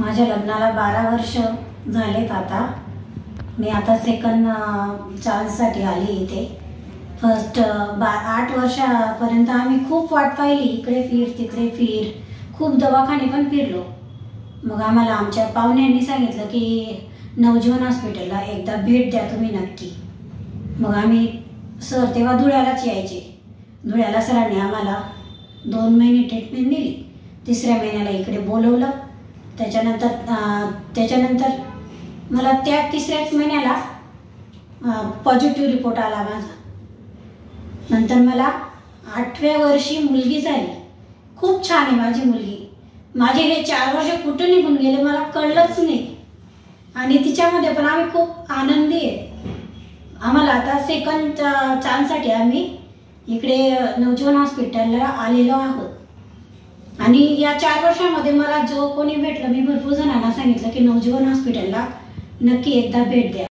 माझ्या लग्नाला 12 वर्ष झालेत आता। मी आता सेकंड चान्ससाठी आली इथे। फर्स्ट 8 वर्षापर्यंत आम्ही खूप वाट पाहिली, इकडे फिर तिकडे फिर, खूप दवाखाने पण फिरलो। मग आम्हाला आमच्या पाहुण्यांनी सांगितलं की नवजीवन हॉस्पिटलला एकदा भेट द्या तुम्ही नक्की। मग आम्ही सर तेव्हा धुळ्यालाच यायचे। धुळ्याला सरांनी आम्हाला 2 महिने ट्रीटमेंट दिली। तिसऱ्या महिन्याला इकडे बोलवलं। त्याच्यानंतर मला त्या तिसऱ्याच महिन्याला पॉझिटिव्ह रिपोर्ट आला माझा। नंतर मला 8व्या वर्षी मुलगी झाली। खूप छान आहे माझी मुलगी। माझे हे 4 वर्ष कुठे निघून गेले मला कळलंच नाही। आणि तिच्यामध्ये पण आम्ही खूप आनंदी आहे। आम्हाला आता सेकंड चान्ससाठी आम्ही इकडे नवजीवन हॉस्पिटलला आलेलो आहोत। आणि या 4 वर्षामध्ये मला जो कोणी भेटलं, मी भरपूर जणांना सांगितलं की नवजीवन हॉस्पिटलला नक्की एकदा भेट द्या।